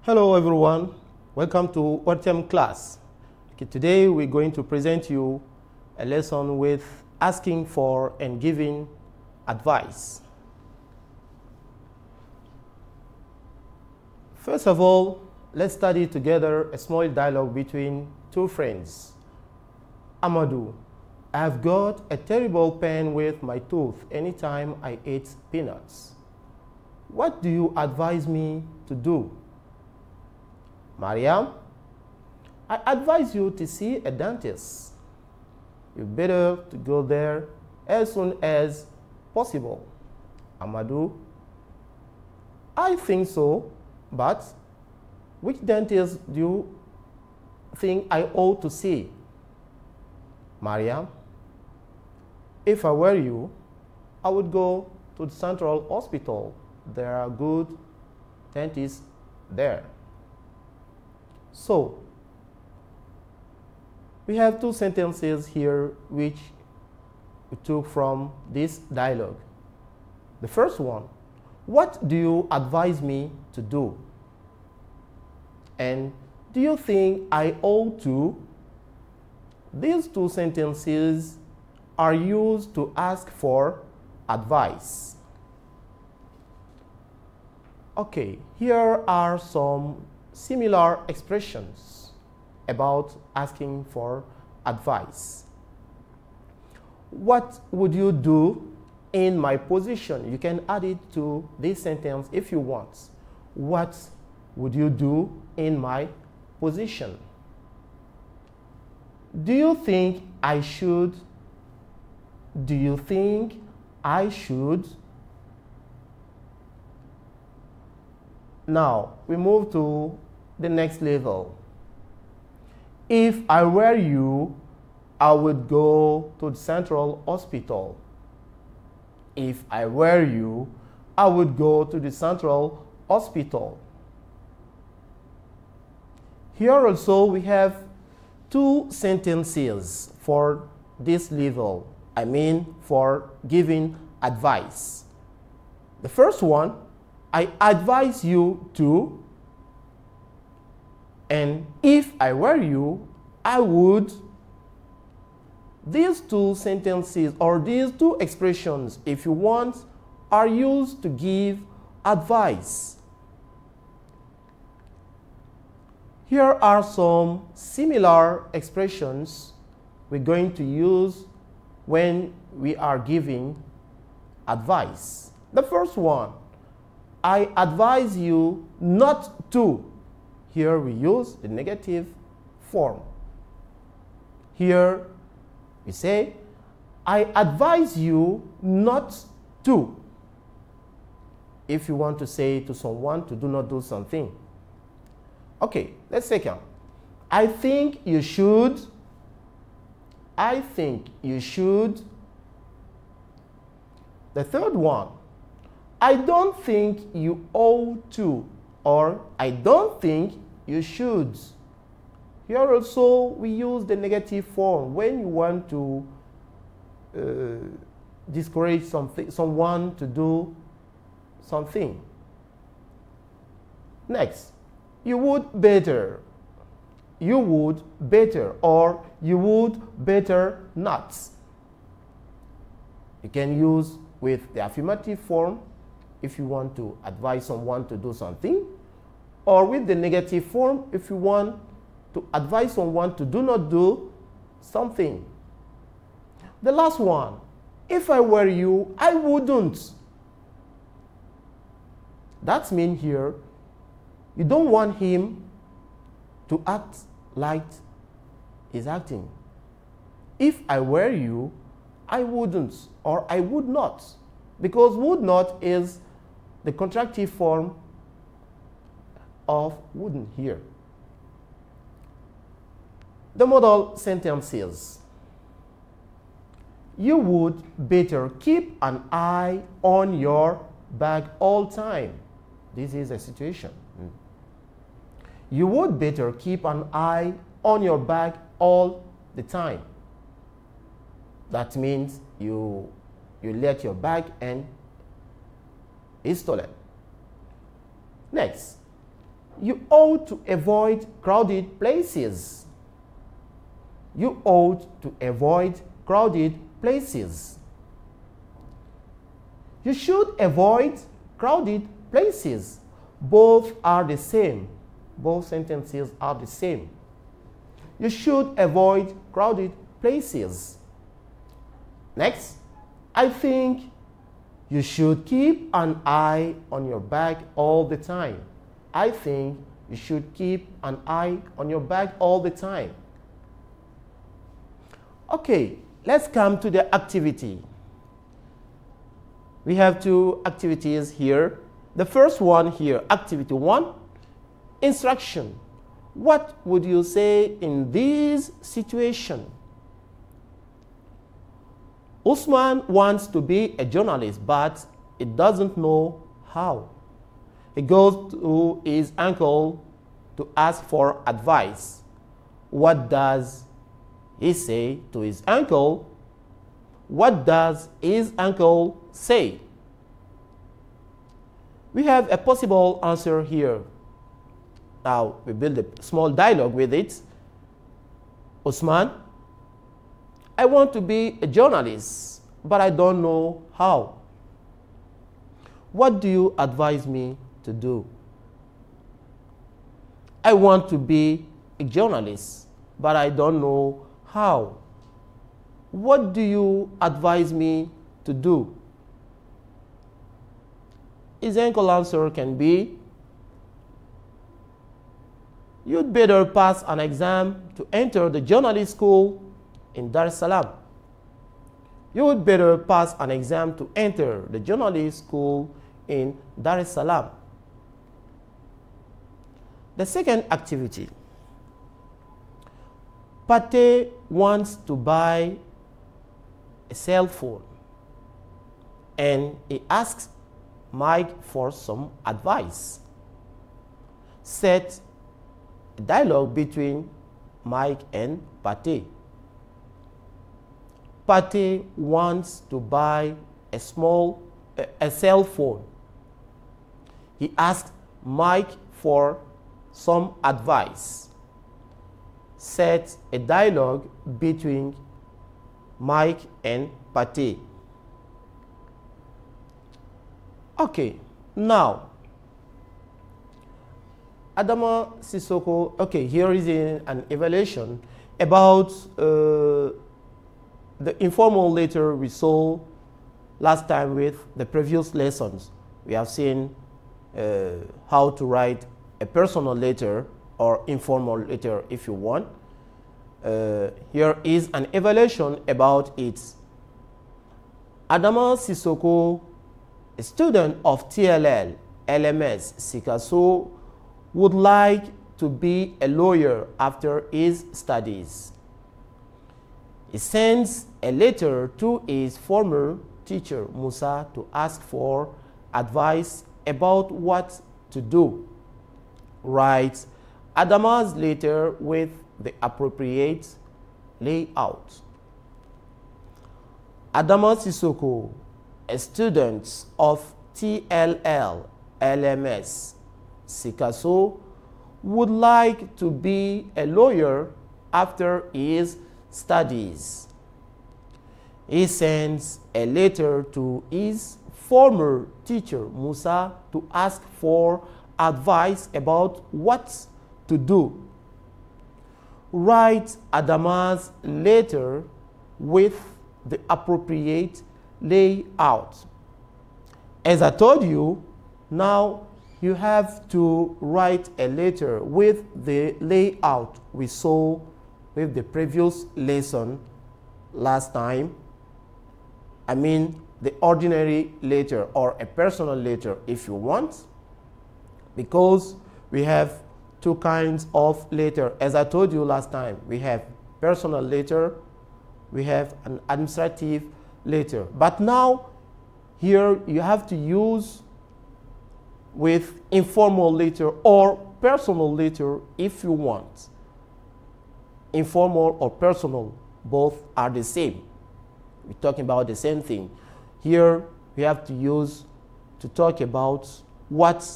Hello everyone, welcome to autumn class. Okay, today we're going to present you a lesson with asking for and giving advice. First of all, let's study together a small dialogue between two friends. Amadou, I have got a terrible pain with my tooth anytime I eat peanuts. What do you advise me to do? Mariam, I advise you to see a dentist. You better to go there as soon as possible. Amadou, I think so, but which dentist do you think I ought to see? Mariam, if I were you, I would go to the Central Hospital. There are good dentists there. So, we have two sentences here which we took from this dialogue. The first one, what do you advise me to do? And do you think I ought to? These two sentences are used to ask for advice. Okay, here are some similar expressions about asking for advice. What would you do in my position? You can add it to this sentence if you want. What would you do in my position? Do you think I should? Do you think I should? Now, we move to the next level. If I were you, I would go to the Central Hospital. If I were you, I would go to the Central Hospital. Here also we have two sentences for this level. I mean for giving advice. The first one, I advise you to, and if I were you, I would. These two sentences or these two expressions, if you want, are used to give advice. Here are some similar expressions we're going to use when we are giving advice. The first one, I advise you not to. Here we use the negative form. Here we say, I advise you not to. If you want to say to someone to do not do something. Okay, let's second. I think you should. I think you should. The third one, I don't think you ought to, or I don't think you should. Here also we use the negative form when you want to discourage someone to do something. Next, you would better. You would better, or you would better not. You can use with the affirmative form if you want to advise someone to do something, or with the negative form if you want to advise someone to do not do something. The last one, if I were you, I wouldn't. That means here, you don't want him to act like he's acting. If I were you, I wouldn't, or I would not, because would not is the contractive form of wouldn't here. The model sentences. You would better keep an eye on your bag all time. This is a situation. You would better keep an eye on your bag all the time. That means you let your bag and is stolen. Next, You ought to avoid crowded places. You ought to avoid crowded places. You should avoid crowded places. Both are the same. Both sentences are the same. You should avoid crowded places. Next, I think you should keep an eye on your bag all the time. I think you should keep an eye on your bag all the time. Okay, let's come to the activity. We have two activities here. The first one here, activity 1, instruction. What would you say in this situation? Usman wants to be a journalist, but he doesn't know how. He goes to his uncle to ask for advice. What does he say to his uncle? What does his uncle say? We have a possible answer here. Now we build a small dialogue with it. Usman, I want to be a journalist, but I don't know how. What do you advise me to do? I want to be a journalist, but I don't know how. What do you advise me to do? His uncle answer can be, you'd better pass an exam to enter the journalist school in Dar es Salaam. You would better pass an exam to enter the journalist school in Dar es Salaam. The second activity. Pate wants to buy a cell phone and he asks Mike for some advice. Set a dialogue between Mike and Pate. Pate wants to buy a cell phone. He asks Mike for some advice. Set a dialogue between Mike and Pate. Okay, now Adama Sissoko, okay, here is an evaluation about the informal letter we saw last time with the previous lessons. We have seen how to write a personal letter or informal letter if you want. Here is an evaluation about it. Adama Sissoko, a student of TLL, LMS, Sikaso, would like to be a lawyer after his studies. He sends a letter to his former teacher, Musa, to ask for advice about what to do. Write Adama's letter with the appropriate layout. Adama Sissoko, a student of TLL, LMS, Sikaso, would like to be a lawyer after his studies. He sends a letter to his former teacher, Musa, to ask for advice about what to do. Write Adama's letter with the appropriate layout. As I told you, now you have to write a letter with the layout we saw with the previous lesson last time. I mean the ordinary letter or a personal letter if you want, because we have two kinds of letter. As I told you last time, we have personal letter, we have an administrative letter. But now here you have to use with informal letter or personal letter if you want. Informal or personal, both are the same. We're talking about the same thing. Here we have to use to talk about what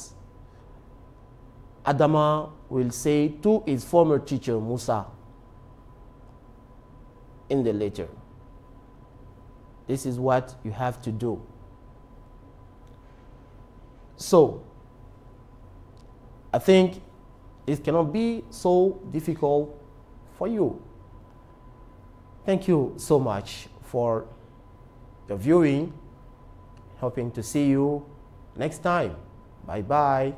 Adama will say to his former teacher Musa in the letter. This is what you have to do. So, I think it cannot be so difficult for you. Thank you so much for your viewing. Hoping to see you next time. Bye-bye.